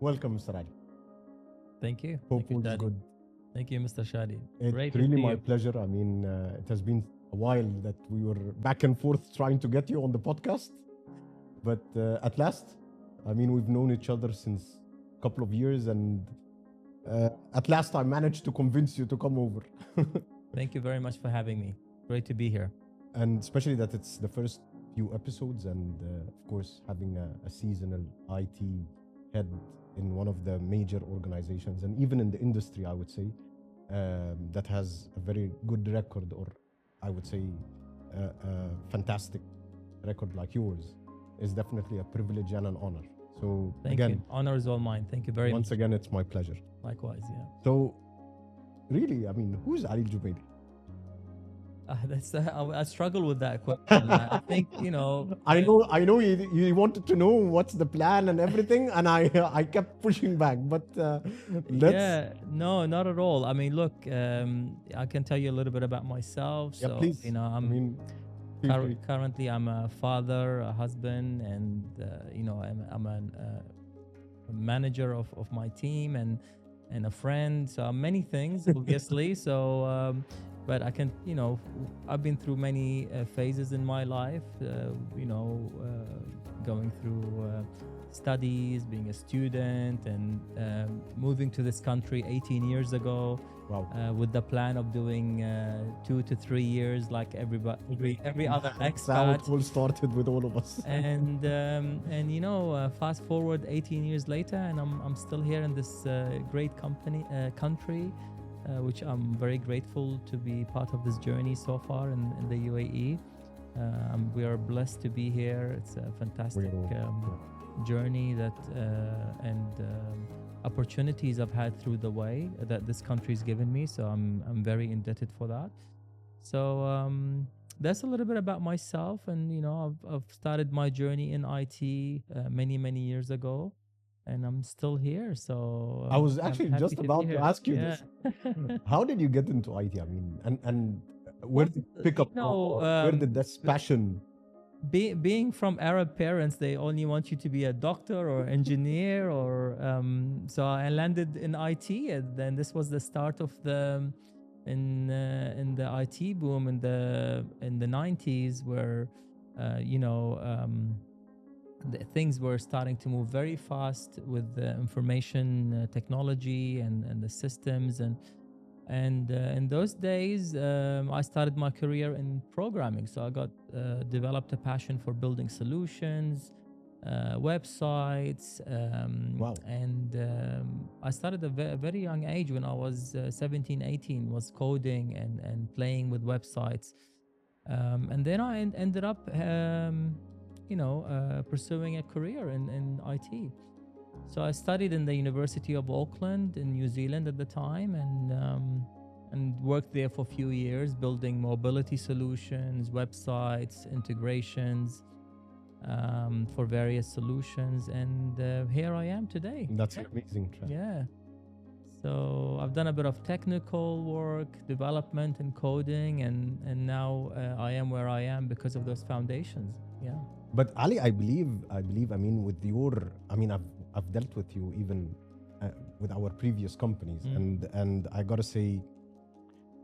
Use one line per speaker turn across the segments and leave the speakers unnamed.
Welcome, Mr. Ali.
Thank you.
Hope
Thank you,
all is
Shadi.
good.
Thank you, Mr. Shadi.
It's
Great to
really
see
my
you.
pleasure. I mean, it has been a while that we were back and forth trying to get you on the podcast, but at last, I mean, we've known each other since a couple of years, and at last, I managed to convince you to come over.
Thank you very much for having me. Great to be here.
And especially that it's the first few episodes, and of course, having a seasonal IT head in one of the major organizations, and even in the industry, I would say, that has a very good record, or I would say a fantastic record like yours, is definitely a privilege and an honor. So
Thank you. Honor is all mine. Thank you very
once
much.
again, it's my pleasure.
Likewise, yeah.
So really, I mean, who's Ali Jubaili?
I struggle with that question. I think
I know you wanted to know what's the plan and everything, and I kept pushing back. But let's
Yeah, no, not at all. I mean, look, I can tell you a little bit about myself.
yeah,
So,
please. I
I'm
mean, feel free.
currently I'm a father, a husband, and I'm a manager of my team and a friend. So I'm many things, obviously. So, but I can, I've been through many phases in my life. Going through studies, being a student, and moving to this country 18 years ago.
Wow.
With the plan of doing 2 to 3 years, like every other
That's how it
expat.
all started with all of us.
And fast forward 18 years later, and I'm still here in this great country, which I'm very grateful to be part of this journey so far in the UAE. We are blessed to be here. It's a fantastic journey and opportunities I've had through the way that this country's given me. So I'm very indebted for that. So that's a little bit about myself, and I've started my journey in IT many years ago, and I'm still here. So
I was
I'm
actually
happy
just
to be
about to
here.
ask you
Yeah.
this. How did you get into IT? I mean, and where did it pick up from? Or where did this passion?
Being from Arab parents, they only want you to be a doctor or engineer, or so I landed in IT, and then this was the start of in the IT boom in the 90s, where things were starting to move very fast with the information technology and the systems, and in those days, I started my career in programming. So I got developed a passion for building solutions, websites,
Wow.
and I started at a very young age. When I was 17, 18, was coding and playing with websites. And then I ended up, pursuing a career in IT. So I studied in the University of Auckland in New Zealand at the time, and worked there for a few years, building mobility solutions, websites, integrations for various solutions. And here I am today.
That's an amazing track.
Yeah. So I've done a bit of technical work, development, and coding, and now I am where I am because of those foundations. Yeah.
But Ali, I believe. I mean, with your, I mean, I've dealt with you even with our previous companies, and I gotta say,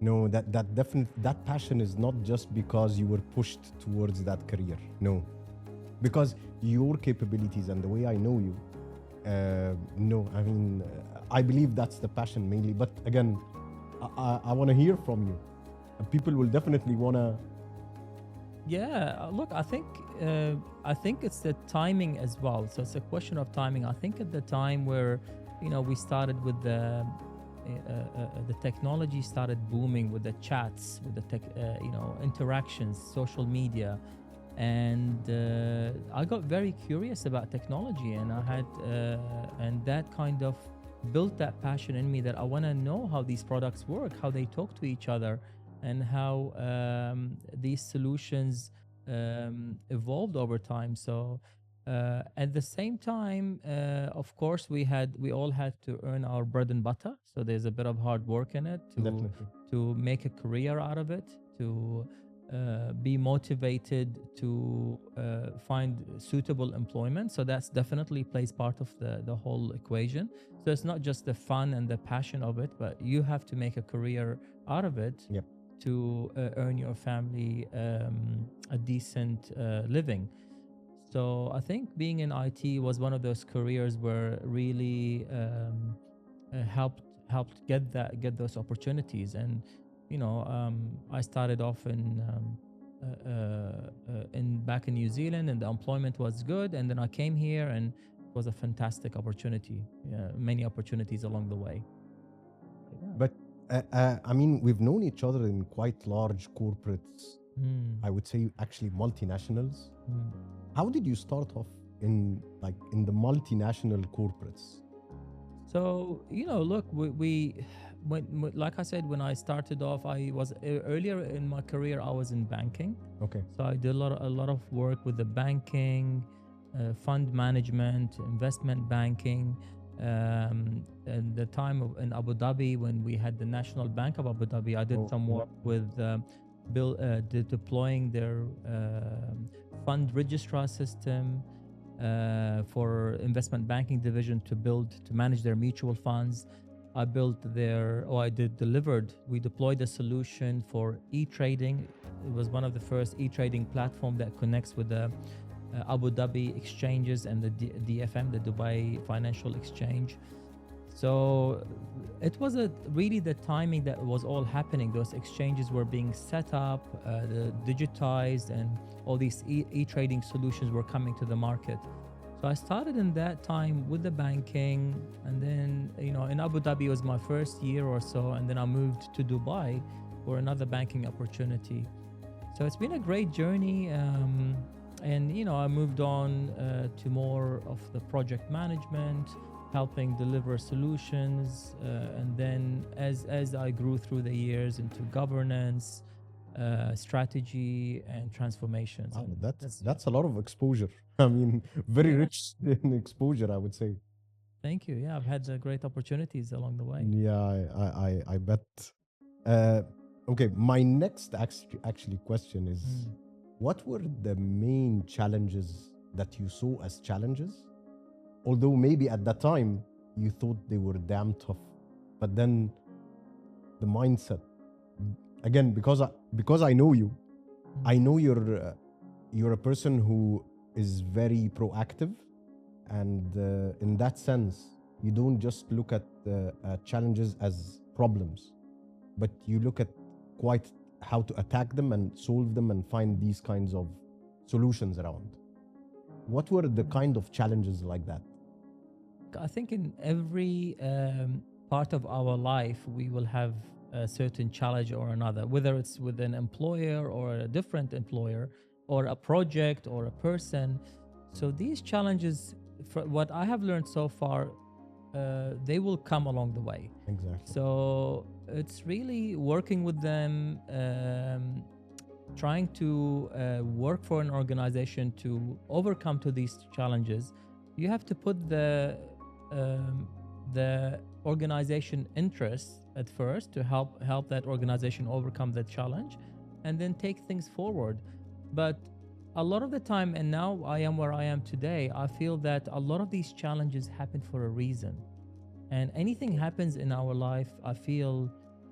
no, that that passion is not just because you were pushed towards that career. No, because your capabilities and the way I know you, no, I mean, I believe that's the passion mainly. But again, I want to hear from you. People will definitely want to.
Yeah, look, I think it's the timing as well. So it's a question of timing. I think at the time where, we started with the technology started booming with the chats, with the interactions, social media, and I got very curious about technology, and I had and that kind of built that passion in me that I want to know how these products work, how they talk to each other, and how these solutions evolved over time. So at the same time, of course, we all had to earn our bread and butter. So there's a bit of hard work in it
Definitely.
to make a career out of it, to be motivated to find suitable employment. So that's definitely plays part of the whole equation. So it's not just the fun and the passion of it, but you have to make a career out of it
Yep.
to earn your family a decent living. So I think being in IT was one of those careers where really helped get those opportunities. And I started off in back in New Zealand, and the employment was good. And then I came here, and it was a fantastic opportunity. Many opportunities along the way.
But I mean, we've known each other in quite large corporates. I would say actually multinationals. How did you start off in the multinational corporates?
So look, like I said, when I started off, I was earlier in my career, I was in banking.
Okay.
So I did a lot of work with the banking, fund management, investment banking. And the time in Abu Dhabi, when we had the National Bank of Abu Dhabi, I did some work with deploying their fund registrar system for investment banking division to manage their mutual funds. We deployed a solution for e-trading. It was one of the first e-trading platform that connects with the Abu Dhabi exchanges and the DFM, the Dubai Financial Exchange. So it was really the timing that was all happening. Those exchanges were being set up, digitized, and all these e-trading solutions were coming to the market. So I started in that time with the banking, and then in Abu Dhabi was my first year or so, and then I moved to Dubai for another banking opportunity. So it's been a great journey, and I moved on to more of the project management, helping deliver solutions, and then as I grew through the years into governance, strategy, and transformations.
Wow, that's a lot of exposure. I mean, very rich in exposure, I would say.
Thank you. Yeah, I've had great opportunities along the way.
Yeah, I bet. Okay, my next actually question is, what were the main challenges that you saw as challenges? Although maybe at that time you thought they were damn tough, but then the mindset. Again, because I know you, I know you're a person who is very proactive, and in that sense, you don't just look at challenges as problems, but you look at quite how to attack them and solve them and find these kinds of solutions around. What were the kind of challenges like that?
I think in every part of our life, we will have a certain challenge or another, whether it's with an employer or a different employer, or a project or a person. So these challenges, what I have learned so far, they will come along the way.
Exactly.
So it's really working with them, trying to work for an organization to overcome to these challenges. You have to put the organization interests at first to help that organization overcome the challenge, and then take things forward. But a lot of the time, and now I am where I am today, I feel that a lot of these challenges happen for a reason. And anything happens in our life, I feel,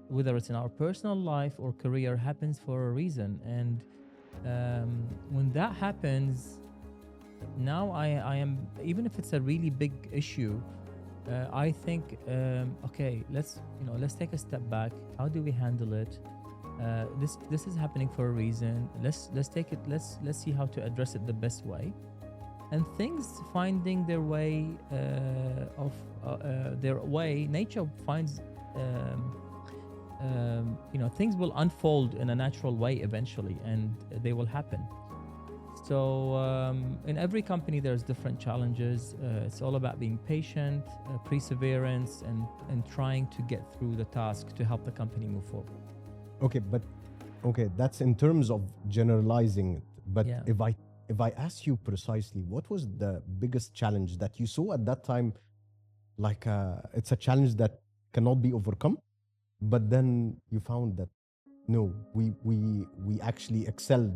whether it's in our personal life or career, happens for a reason. And when that happens, now I am, even if it's a really big issue, I think, okay, let's take a step back. How do we handle it? This is happening for a reason. Let's take it. Let's see how to address it the best way, and things finding their way Nature finds. Things will unfold in a natural way eventually, and they will happen. So in every company, there's different challenges. It's all about being patient, perseverance, and trying to get through the task to help the company move forward.
Okay, that's in terms of generalizing it. But
Yeah.
if I ask you precisely, what was the biggest challenge that you saw at that time? It's a challenge that cannot be overcome, but then you found that no, we actually excelled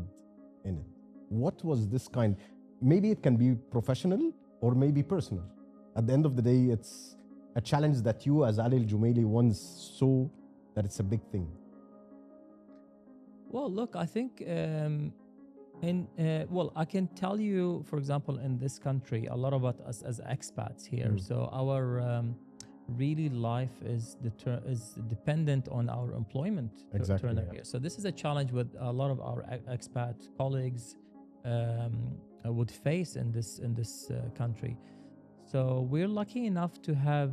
in it. What was this kind? Maybe it can be professional or maybe personal. At the end of the day, it's a challenge that you, as Ali Al Jumaili, once saw that it's a big thing.
Well, look, I think I can tell you, for example, in this country, a lot about us as expats here.
Mm.
So our really life is dependent on our employment
Exactly,
turnover
yeah.
here. So this is a challenge with a lot of our expat colleagues would face in this country. So we're lucky enough to have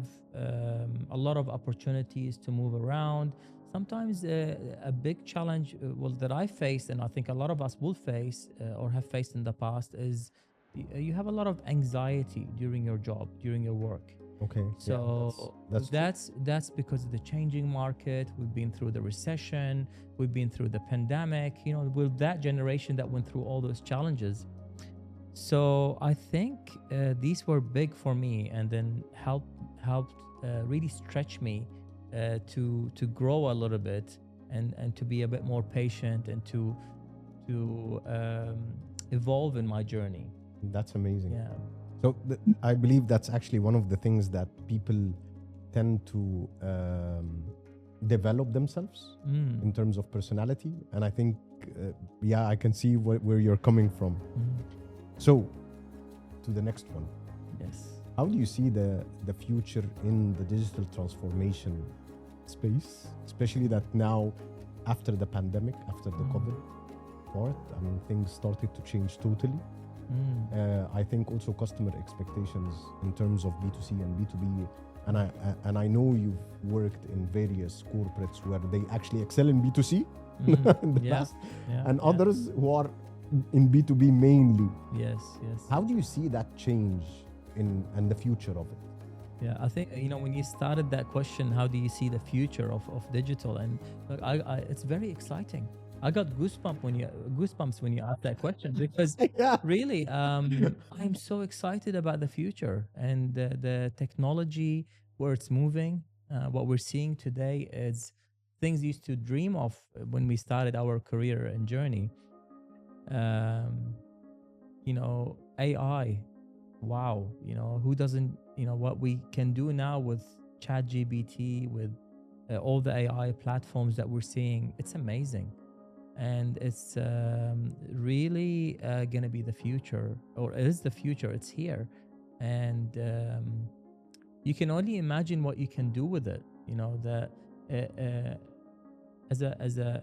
a lot of opportunities to move around. Sometimes a big challenge, that I faced, and I think a lot of us will face or have faced in the past, is you have a lot of anxiety during your job, during your work.
Okay.
So
that's true.
that's because of the changing market. We've been through the recession, we've been through the pandemic. We're that generation that went through all those challenges. So I think these were big for me, and then helped really stretch me to grow a little bit, and to be a bit more patient, and to evolve in my journey.
That's amazing.
Yeah.
So I believe that's actually one of the things that people tend to develop themselves in terms of personality. And I think, I can see where you're coming from. So, to the next one.
Yes.
How do you see the future in the digital transformation space, especially that now, after the pandemic, after the COVID part, I mean, things started to change totally. I think also customer expectations in terms of B2C and B2B, and I know you've worked in various corporates where they actually excel in B2C in the past, and others who are in B2B mainly.
Yes.
How do you see that change and the future of it?
Yeah, I think when you started that question, how do you see the future of digital? And look, it's very exciting. I got goosebumps when you asked that question, because really, I'm so excited about the future and the technology, where it's moving. What we're seeing today is things used to dream of when we started our career and journey. AI, wow, who doesn't, what we can do now with ChatGPT, with all the AI platforms that we're seeing, it's amazing. And it's really going to be the future, or it is the future. It's here. And you can only imagine what you can do with it. As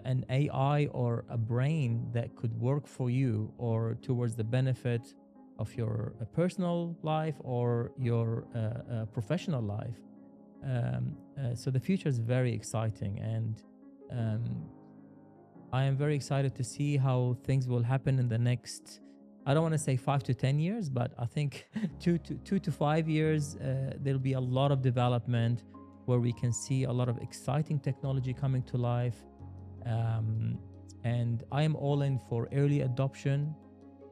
an AI or a brain that could work for you or towards the benefit of your personal life or your professional life. So the future is very exciting, and I am very excited to see how things will happen in the next, I don't want to say 5 to 10 years, but I think 2 to 5 years, there'll be a lot of development where we can see a lot of exciting technology coming to life. And I am all in for early adoption.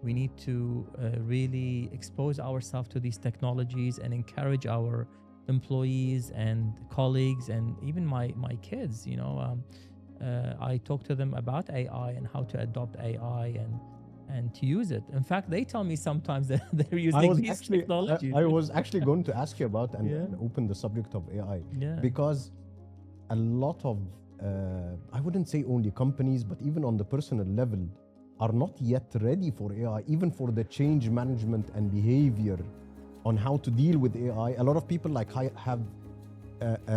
We need to really expose ourselves to these technologies and encourage our employees and colleagues and even my kids. I talk to them about AI and how to adopt AI and to use it. In fact, they tell me sometimes that they're using these technologies.
I was actually going to ask you about and open the subject of AI, because a lot of, I wouldn't say only companies, but even on the personal level, are not yet ready for AI, even for the change management and behavior on how to deal with AI. A lot of people have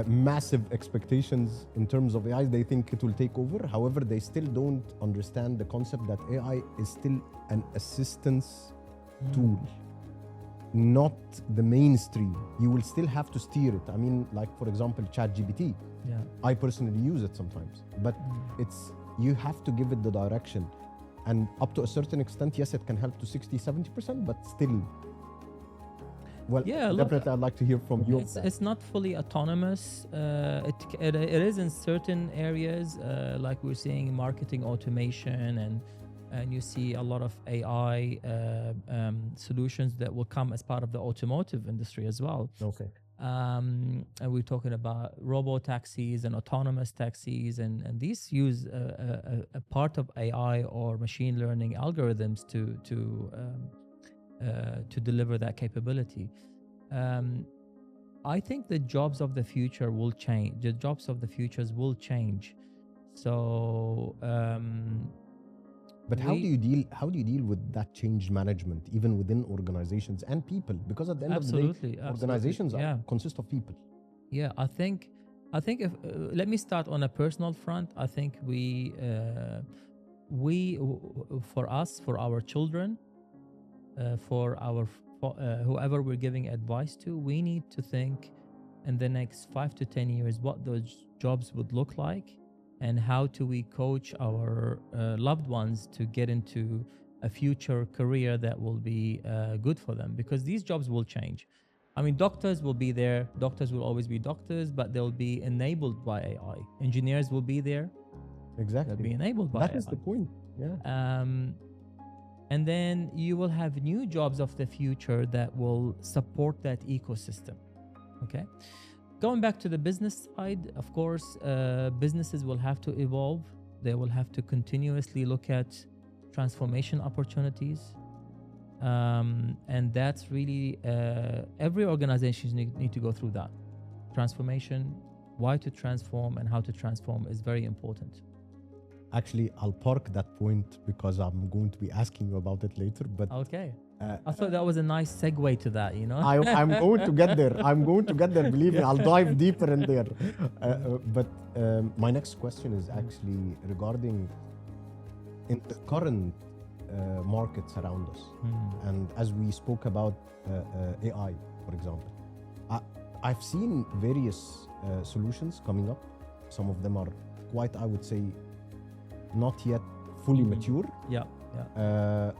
massive expectations in terms of AI. They think it will take over. However, they still don't understand the concept that AI is still an assistance tool, not the mainstream. You will still have to steer it. I mean, like, for example, ChatGPT. I personally use it sometimes, but you have to give it the direction. And up to a certain extent, yes, it can help to 60-70%, but still. Well, definitely, I'd like to hear from you.
It's not fully autonomous. It is in certain areas, like we're seeing marketing automation, and you see a lot of AI solutions that will come as part of the automotive industry as well.
Okay.
And we're talking about robo taxis and autonomous taxis, and these use a part of AI or machine learning algorithms to deliver that capability. Um, I think the jobs of the future will change. The jobs of the futures will change. So
But how do
we
you deal? How do you deal with that change management, even within organizations and people? Because at the end of the day,
absolutely.
organizations
Yeah.
consist of people.
Yeah, I think if let me start on a personal front. I think for us, for our children, for whoever we're giving advice to, we need to think in the next 5 to 10 years what those jobs would look like, and how do we coach our loved ones to get into a future career that will be good for them, because these jobs will change. I mean, doctors will be there. Doctors will always be doctors, but they'll be enabled by AI. Engineers will be there.
Exactly.
They'll be enabled by
That
AI.
is the point. Yeah.
And then you will have new jobs of the future that will support that ecosystem. Okay. Going back to the business side, of course, businesses will have to evolve. They will have to continuously look at transformation opportunities. And that's really every organization need to go through that transformation. Why to transform and how to transform is very important.
Actually, I'll park that point because I'm going to be asking you about it later. But
Okay. I thought that was a nice segue to that, you know?
I'm going to get there. I'm going to get there. Believe me, I'll dive deeper in there. But my next question is actually regarding in the current markets around us. And as we spoke about AI, for example, I've seen various solutions coming up. Some of them are quite, I would say, not yet fully mature.
Yeah, yeah.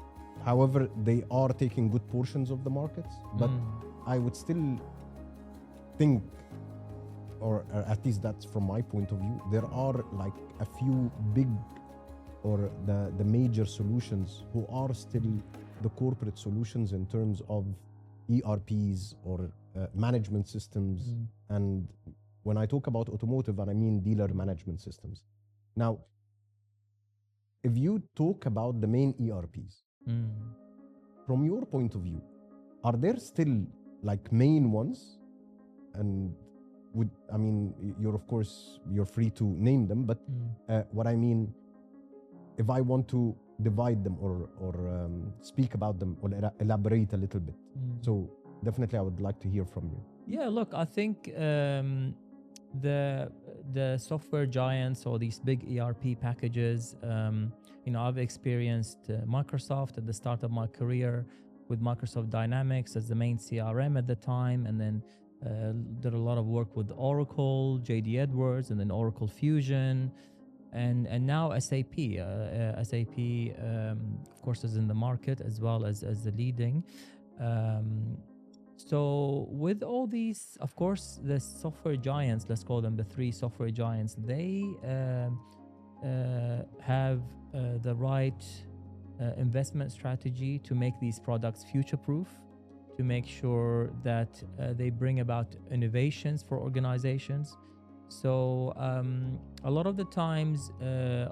However, they are taking good portions of the markets, but I would still think, or at least that's from my point of view, there are like a few big or the major solutions who are still the corporate solutions in terms of ERPs or management systems. And when I talk about automotive, and I mean dealer management systems. Now, if you talk about the main ERPs, from your point of view, are there still like main ones? And you're of course, you're free to name them, but what I mean, if I want to divide them or speak about them or elaborate a little bit. So definitely I would like to hear from you.
Yeah, look, I think the software giants or these big ERP packages, I've experienced Microsoft at the start of my career with Microsoft Dynamics as the main CRM at the time, and then did a lot of work with Oracle, JD Edwards, and then Oracle Fusion, and now SAP. SAP, of course, is in the market as well as the leading. So with all these, of course, the software giants, let's call them the three software giants, they have the right investment strategy to make these products future-proof, to make sure that they bring about innovations for organizations. So a lot of the times,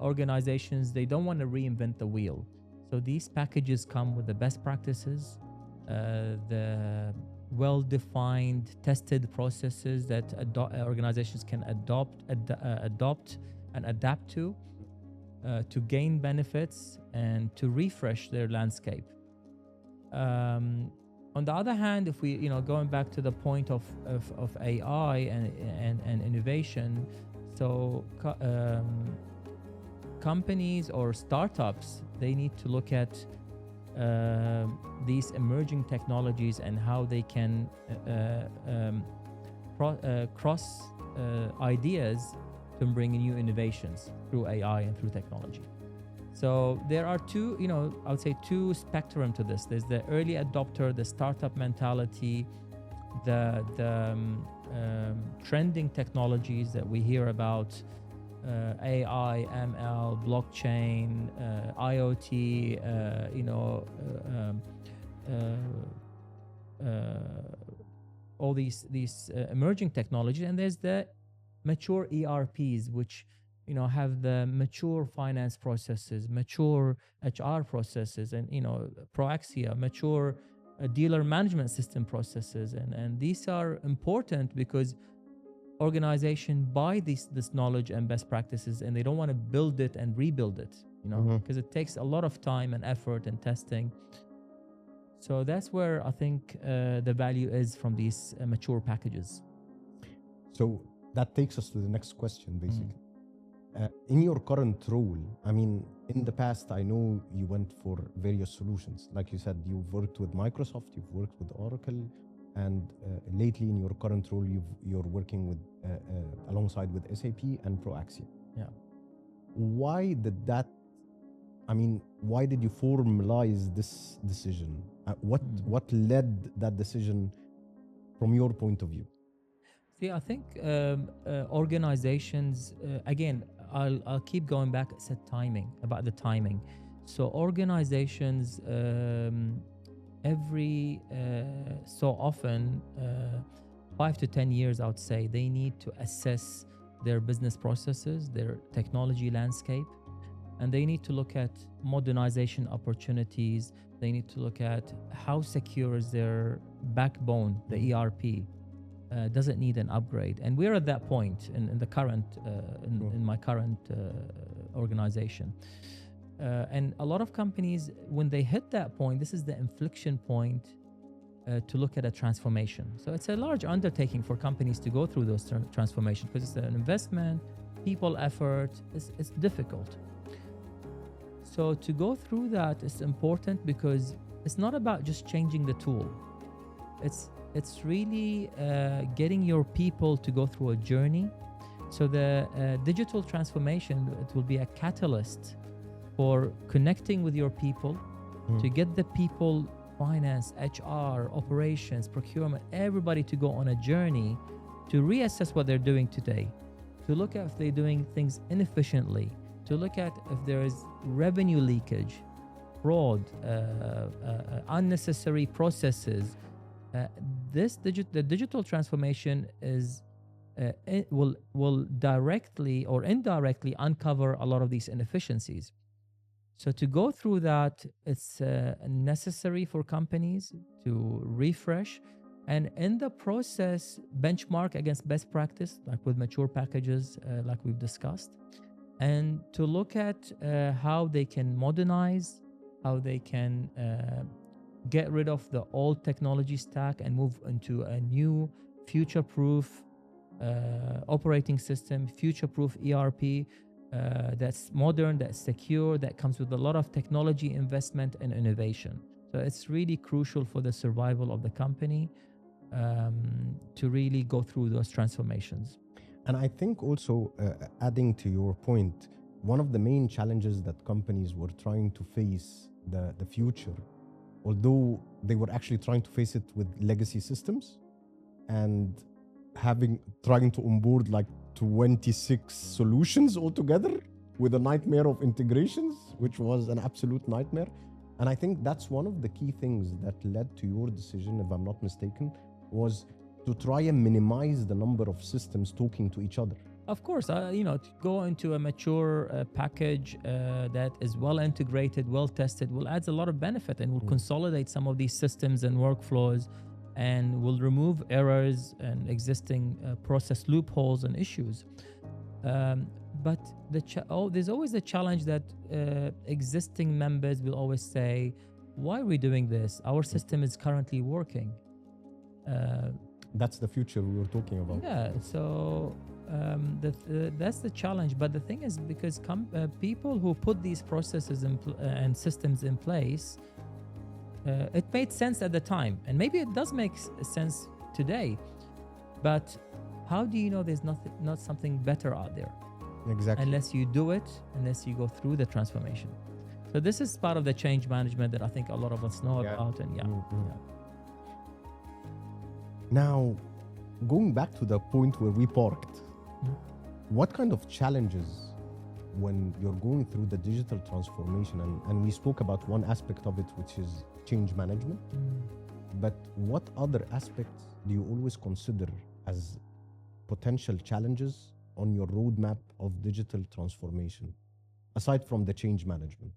organizations, they don't want to reinvent the wheel. So these packages come with the best practices, the well-defined, tested processes that organizations can adopt and adapt to gain benefits and to refresh their landscape. On the other hand, if we, going back to the point of AI and innovation, so companies or startups, they need to look at these emerging technologies and how they can cross ideas to bring new innovations through AI and through technology. So there are two, I would say two spectrum to this. There's the early adopter, the startup mentality, the trending technologies that we hear about, AI, ML, blockchain, IoT, all these emerging technologies, and there's the mature ERPs, which have the mature finance processes, mature HR processes, and Proaxia, mature dealer management system processes, and these are important because organization buy this knowledge and best practices, and they don't want to build it and rebuild it, because it takes a lot of time and effort and testing. So that's where I think the value is from these mature packages.
So that takes us to the next question, basically. In your current role, I mean, in the past, I know you went for various solutions. Like you said, you've worked with Microsoft, you've worked with Oracle, and lately in your current role, you're working with alongside with SAP and Proaxia.
Yeah.
Why did that? I mean, why did you formalize this decision? What led that decision from your point of view?
See, I think organizations, again, I'll keep going back. It's about the timing. So organizations every so often, 5 to 10 years, I would say, they need to assess their business processes, their technology landscape, and they need to look at modernization opportunities. They need to look at how secure is their backbone, the ERP. Does it need an upgrade? And we're at that point in the current, in my current organization. And a lot of companies, when they hit that point, this is the inflection point to look at a transformation. So it's a large undertaking for companies to go through those transformations, because it's an investment, people effort, it's difficult. So to go through that is important, because it's not about just changing the tool. It's really getting your people to go through a journey. So the digital transformation, it will be a catalyst for connecting with your people, to get the people, finance, HR, operations, procurement, everybody to go on a journey to reassess what they're doing today, to look at if they're doing things inefficiently, to look at if there is revenue leakage, fraud, unnecessary processes. The digital transformation is will directly or indirectly uncover a lot of these inefficiencies. So to go through that, it's necessary for companies to refresh, and in the process, benchmark against best practice, like with mature packages, like we've discussed, and to look at how they can modernize, how they can get rid of the old technology stack and move into a new future-proof operating system, future-proof ERP that's modern, that's secure, that comes with a lot of technology investment and innovation. So it's really crucial for the survival of the company to really go through those transformations.
And I think also, adding to your point, one of the main challenges that companies were trying to face the future, although they were actually trying to face it with legacy systems and trying to onboard like 26 solutions altogether with a nightmare of integrations, which was an absolute nightmare. And I think that's one of the key things that led to your decision, if I'm not mistaken, was to try and minimize the number of systems talking to each other.
Of course, to go into a mature package that is well integrated, well tested, will add a lot of benefit and will consolidate some of these systems and workflows, and will remove errors and existing process loopholes and issues. But there's always a challenge that existing members will always say, why are we doing this? Our system is currently working.
That's the future we were talking about.
Yeah, so that's the challenge. But the thing is, because people who put these processes and systems in place, it made sense at the time, and maybe it does make sense today. But how do you know there's not something better out there?
Exactly.
Unless you do it, unless you go through the transformation. So this is part of the change management that I think a lot of us know about. And
Now, going back to the point where we parked, what kind of challenges when you're going through the digital transformation, and we spoke about one aspect of it, which is change management. But what other aspects do you always consider as potential challenges on your roadmap of digital transformation, aside from the change management?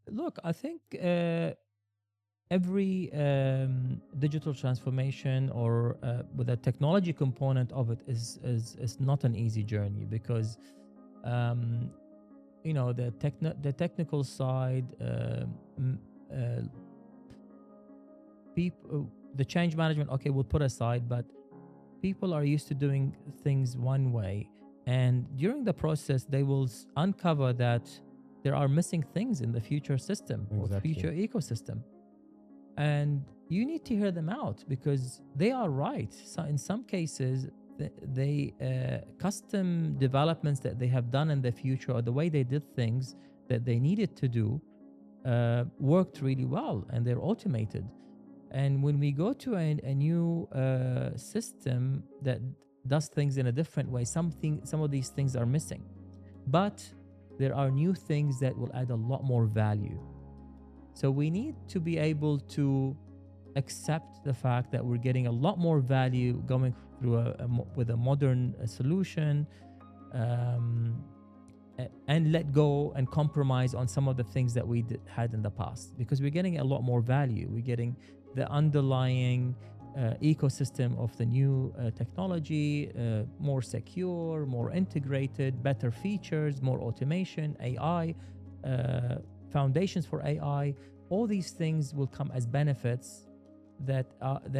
Look, I think every digital transformation or with a technology component of it is not an easy journey, because um, the technical side, people, the change management, okay, we'll put aside, but people are used to doing things one way, and during the process they will uncover that there are missing things in the future system or
Exactly.
future ecosystem, and you need to hear them out because they are right. So in some cases, they custom developments that they have done in the future, or the way they did things that they needed to do, worked really well, and they're automated. And when we go to a new system that does things in a different way, some of these things are missing, but there are new things that will add a lot more value. So we need to be able to accept the fact that we're getting a lot more value going through with a modern solution, and let go and compromise on some of the things that we had in the past, because we're getting a lot more value. We're getting the underlying ecosystem of the new technology, more secure, more integrated, better features, more automation, AI, foundations for AI. All these things will come as benefits that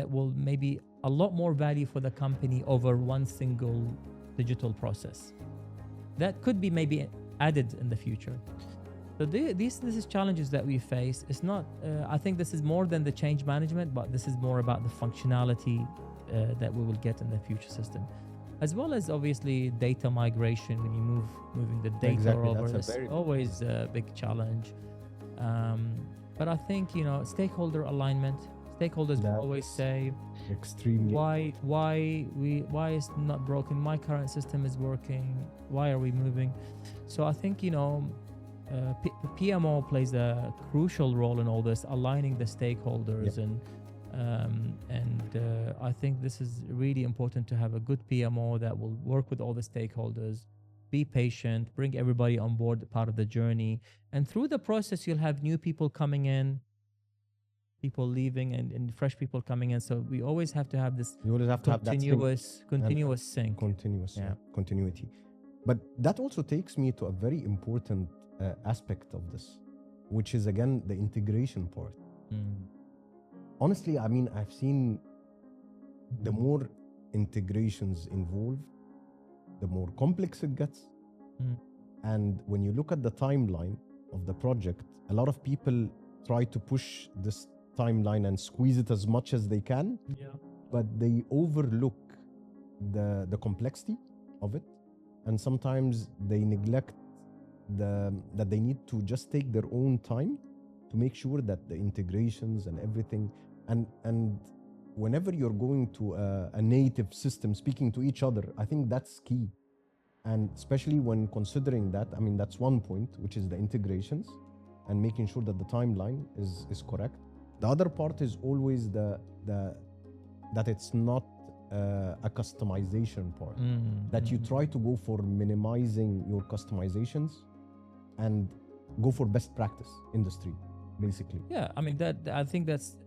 will maybe a lot more value for the company over one single digital process that could be maybe added in the future. So these is challenges that we face. It's not. I think this is more than the change management, but this is more about the functionality that we will get in the future system, as well as obviously data migration. When you moving the data
Exactly,
over,
that's a
is
very big
always a big challenge. But I think stakeholder alignment. Stakeholders will
That
always
is
say,
extremely
why is not broken? My current system is working. Why are we moving? So I think PMO plays a crucial role in all this, aligning the stakeholders, and I think this is really important to have a good PMO that will work with all the stakeholders, be patient, bring everybody on board, part of the journey, and through the process you'll have new people coming in, people leaving, and fresh people coming in. So we always have to have this
you always have to have that
continuous sync.
Continuity. But that also takes me to a very important aspect of this, which is again the integration part. Honestly, I mean, I've seen the more integrations involved, the more complex it gets. And when you look at the timeline of the project, a lot of people try to push this timeline and squeeze it as much as they can, but they overlook the complexity of it, and sometimes they neglect that they need to just take their own time to make sure that the integrations and everything, and whenever you're going to a native system speaking to each other, I think that's key. And especially when considering that, I mean, that's one point, which is the integrations and making sure that the timeline is correct. The other part is always that it's not a customization part, that you try to go for minimizing your customizations and go for best practice industry, basically.
Yeah, I mean I think that's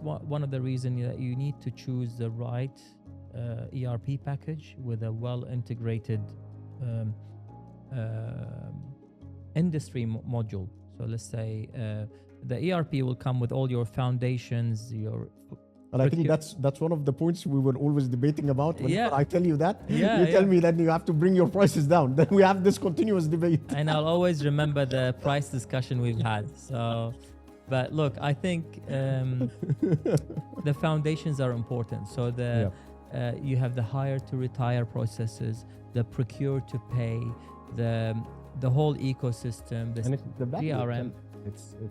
one of the reasons that you need to choose the right ERP package with a well integrated industry module. So let's say the ERP will come with all your foundations,
and I think that's one of the points we were always debating about. Whenever I tell you that, you tell me that you have to bring your prices down. Then we have this continuous debate.
And I'll always remember the price discussion we've had. So, but look, I think the foundations are important. So you have the hire to retire processes, the procure to pay, the whole ecosystem, the CRM.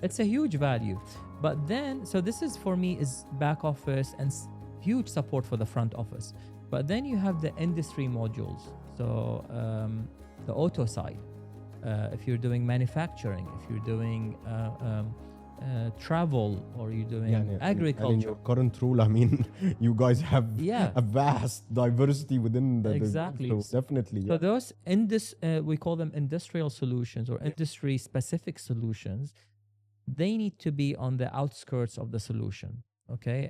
It's a huge value. But then, so this is for me is back office and huge support for the front office. But then you have the industry modules. So the auto side, if you're doing manufacturing, if you're doing travel, or you're doing
Yeah, and in
agriculture.
your current role, I mean, you guys have
Yeah.
a vast diversity within the
Exactly.
so definitely,
So
yeah.
those we call them industrial solutions or industry specific solutions. They need to be on the outskirts of the solution, okay?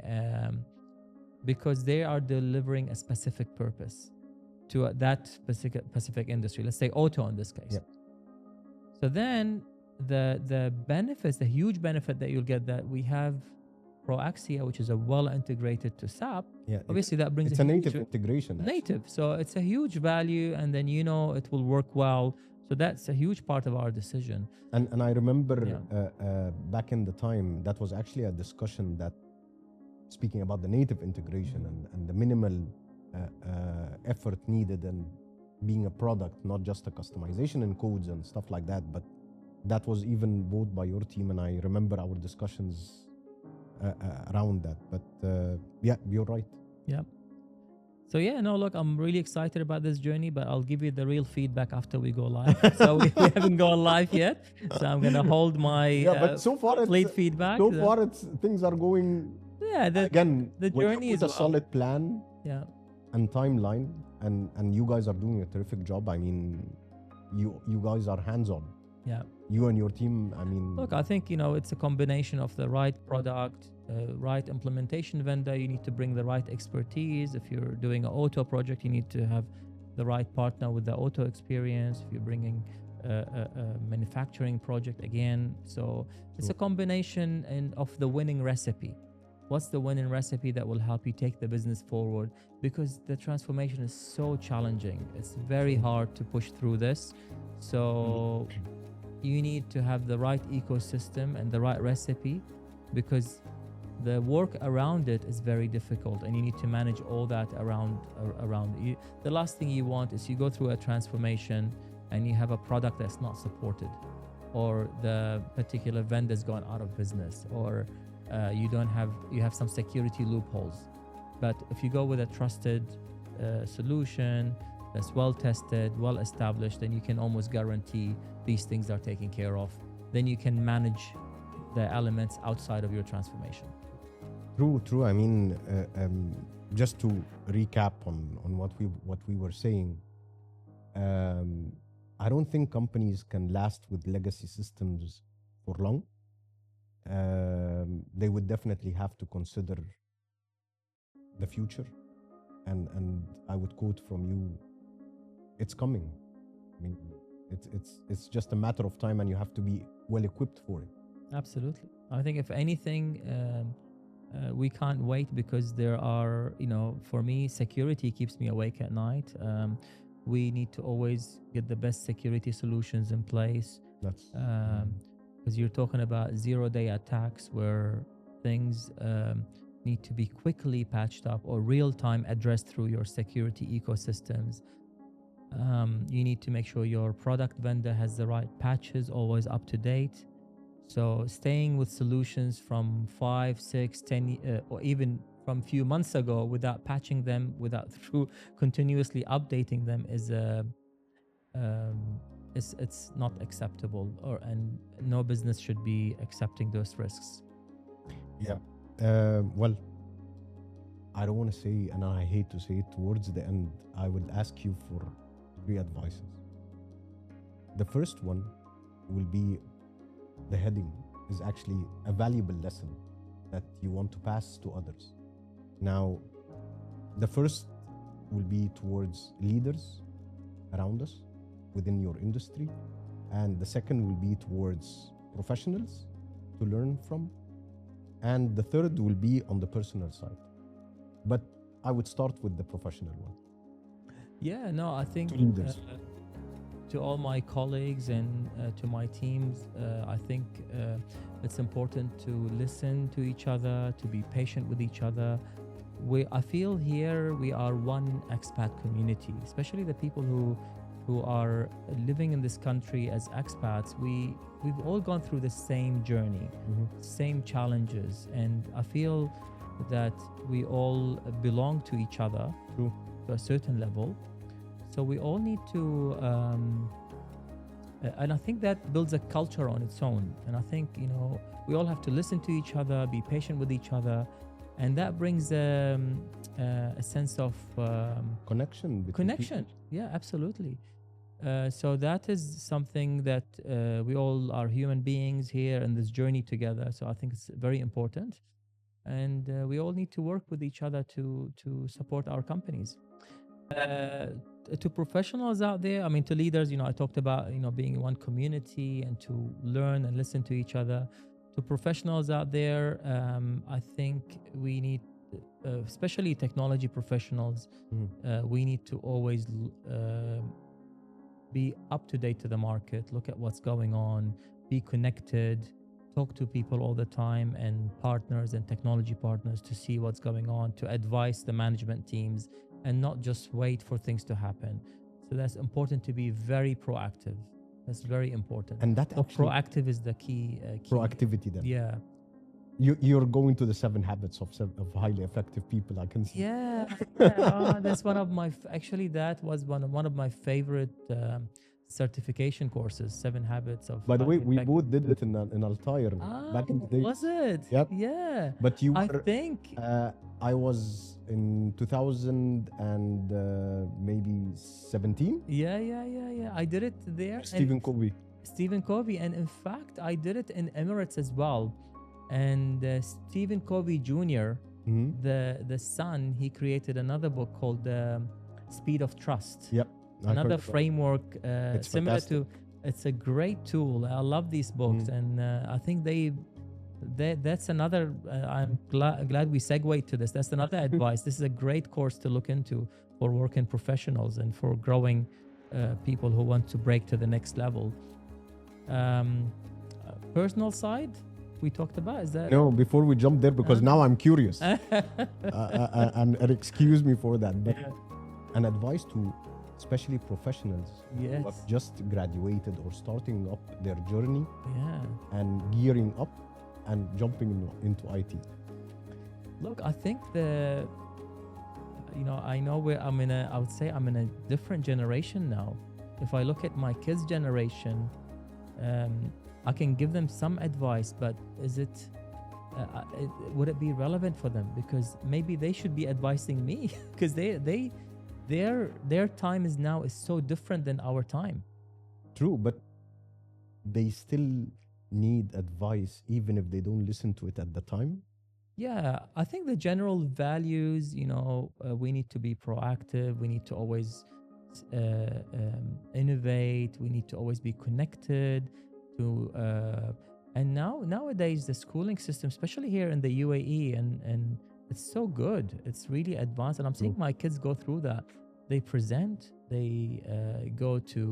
Because they are delivering a specific purpose to that specific industry. Let's say auto in this case.
Yeah.
So then the benefits, the huge benefit that you'll get, that we have Proaxia, which is a well integrated to SAP.
Yeah,
Obviously, that brings
it's a
huge
native integration. actually.
native, so it's a huge value, and then it will work well. So that's a huge part of our decision.
And I remember
Yeah.
back in the time, that was actually a discussion that, speaking about the native integration and the minimal effort needed and being a product, not just a customization in codes and stuff like that, but that was even voted by your team. And I remember our discussions around that. But yeah, you're right.
Yeah. So yeah, no, look, I'm really excited about this journey, but I'll give you the real feedback after we go live. So we haven't gone live yet, so I'm gonna hold my
Yeah, but so far
complete
it's,
feedback.
so far it's things are going
Yeah,
again.
the
when you
journey
put
is
a
well.
solid plan
Yeah.
and timeline, and you guys are doing a terrific job. I mean, you guys are hands on.
Yeah.
You and your team. I mean,
Look, I think it's a combination of the right product, right implementation vendor. You need to bring the right expertise. If you're doing an auto project, you need to have the right partner with the auto experience. If you're bringing a manufacturing project, again, so it's a combination of the winning recipe. What's the winning recipe that will help you take the business forward? Because the transformation is so challenging. It's very hard to push through this. So you need to have the right ecosystem and the right recipe, because the work around it is very difficult, and you need to manage all that around you. The last thing you want is you go through a transformation and you have a product that's not supported, or the particular vendor's gone out of business, or you have some security loopholes. But if you go with a trusted solution that's well tested, well established, then you can almost guarantee these things are taken care of. Then you can manage the elements outside of your transformation.
True. I mean, just to recap on what we were saying, I don't think companies can last with legacy systems for long. They would definitely have to consider the future, and I would quote from you, it's coming. I mean, it's just a matter of time, and you have to be well equipped for it.
Absolutely. I think if anything, we can't wait, because there are, for me, security keeps me awake at night. We need to always get the best security solutions in place.
That's
because you're talking about zero-day attacks where things need to be quickly patched up or real-time addressed through your security ecosystems. You need to make sure your product vendor has the right patches, always up to date. So staying with solutions from 5, 6, 10, or even from a few months ago without patching them, through continuously updating them it's not acceptable, and no business should be accepting those risks.
Yeah. Well, I don't want to say, and I hate to say it, towards the end, I would ask you for 3 advices. The first one will be, the heading is actually a valuable lesson that you want to pass to others. Now, the first will be towards leaders around us within your industry, and the second will be towards professionals to learn from, and the third will be on the personal side. But I would start with the professional one.
Yeah, no, I think
To leaders.
To all my colleagues and to my teams, I think it's important to listen to each other, to be patient with each other. I feel here we are one expat community, especially the people who are living in this country as expats. We've all gone through the same journey, same challenges, and I feel that we all belong to each other to a certain level. So we all need to And I think that builds a culture on its own. And I think, we all have to listen to each other, be patient with each other, and that brings a sense of
Connection between
connection.
people.
Yeah, absolutely. So that is something that we all are human beings here in this journey together. So I think it's very important, and we all need to work with each other to support our companies. To professionals out there, I mean, to leaders, I talked about being in one community and to learn and listen to each other. To professionals out there, I think we need, especially technology professionals,
Mm.
we need to always be up to date to the market, look at what's going on, be connected, talk to people all the time, and partners and technology partners to see what's going on, to advise the management teams, and not just wait for things to happen. So that's important, to be very proactive. That's very important.
And that
So
actually
proactive is the key.
proactivity then.
Yeah.
You're going to the 7 habits of highly effective people, I can see.
Yeah, yeah. That's one of my actually that was one of my favorite certification courses, 7 Habits of
By the way,
Highly
we
Effective
both did
People.
it in Altair back in the day.
Was it?
Yep.
Yeah.
But you
I
were,
think
I was in 2000 and maybe 17.
yeah. I did it there. and
Stephen Covey.
Stephen Covey, and in fact, I did it in Emirates as well. And Stephen Covey Jr.,
Mhm.
the son, he created another book called Speed of Trust.
Yep. I heard
Another
about it.
framework
It's
similar
fantastic.
to. It's a great tool. I love these books, and I think that's another. I'm glad we segued to this. That's another advice. This is a great course to look into for working professionals and for growing people who want to break to the next level. Personal side, we talked about. Is that
No, before we jump there, because now I'm curious. And excuse me for that, but an advice to especially professionals who
Yes.
have just graduated or starting up their journey
Yeah.
and gearing up and jumping into IT.
Look, I think I know where I would say I'm in a different generation now. If I look at my kids' generation, I can give them some advice, but would it be relevant for them? Because maybe they should be advising me, because their time is so different than our time.
True, but they still need advice even if they don't listen to it at the time.
Yeah, I think the general values, we need to be proactive. We need to always innovate. We need to always be connected to. And nowadays, the schooling system, especially here in the UAE, and it's so good. It's really advanced, and I'm seeing my kids go through that. They present. They go to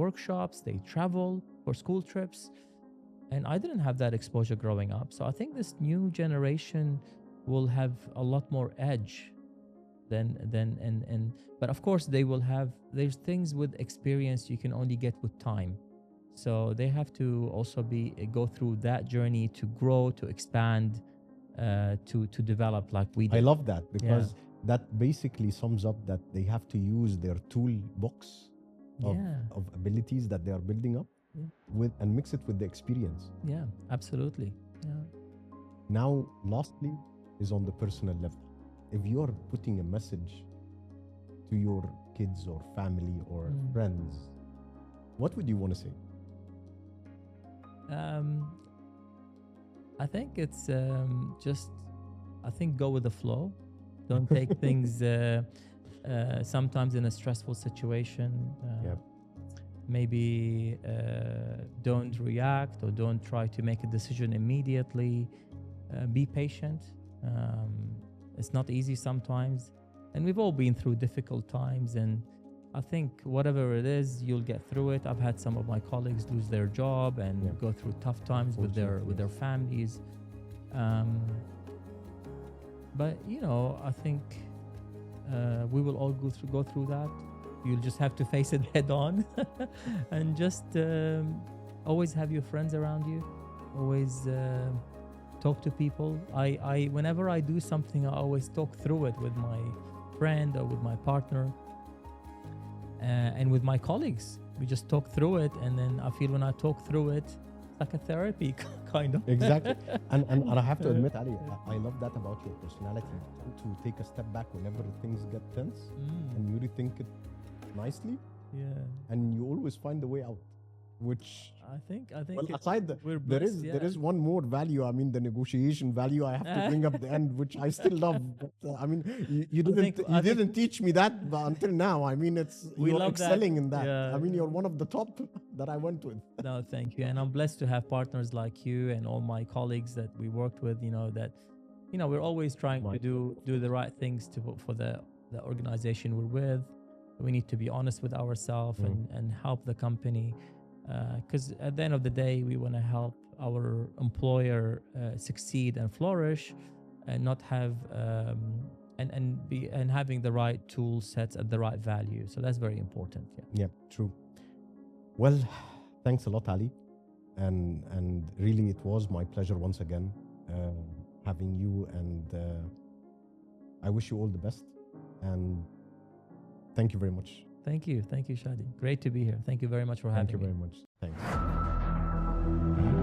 workshops. They travel for school trips. And I didn't have that exposure growing up. So I think this new generation will have a lot more edge but of course there's things with experience you can only get with time. So they have to also go through that journey to grow, to expand, to develop like we did.
I love that, because that basically sums up that they have to use their toolbox of abilities that they are building up and mix it with the experience.
Yeah, absolutely. Yeah.
Now, lastly, is on the personal level. If you're putting a message to your kids or family or friends, what would you want to say?
I think it's go with the flow. Don't take things sometimes in a stressful situation. Maybe don't react or don't try to make a decision immediately. Be patient. It's not easy sometimes, and we've all been through difficult times, and I think whatever it is, you'll get through it. I've had some of my colleagues lose their job and go through tough times with their families. But I think we will all go through that. You'll just have to face it head on, and just always have your friends around you. Always talk to people. I whenever I do something, I always talk through it with my friend or with my partner. And with my colleagues, we just talk through it, and then I feel when I talk through it, it's like a therapy kind of.
Exactly. And I have to admit, Ali, I love that about your personality, to take a step back whenever things get tense and you rethink it nicely,
Yeah,
and you always find a way out. Which,
I think
well, aside
we're
there
blessed,
there is one more value. I mean, the negotiation value I have to bring up the end, which I still love. But, I mean, you
I think-
didn't teach me that until now. I mean,
We
you're
love that.
excelling in that.
Yeah.
I mean, you're one of the top that I went with.
No, thank you. And I'm blessed to have partners like you and all my colleagues that we worked with, that, we're always trying
My
to do the right things for the organization we're with. We need to be honest with ourselves and help the company. Because at the end of the day, we want to help our employer succeed and flourish, and not have and having the right tool sets at the right value. So that's very important. Yeah.
Yeah, true. Well, thanks a lot, Ali, and really it was my pleasure once again having you, and I wish you all the best, and thank you very much.
Thank you, Shadi. Great to be here. Thank you very much for having
Thank you
me.
very much. Thanks.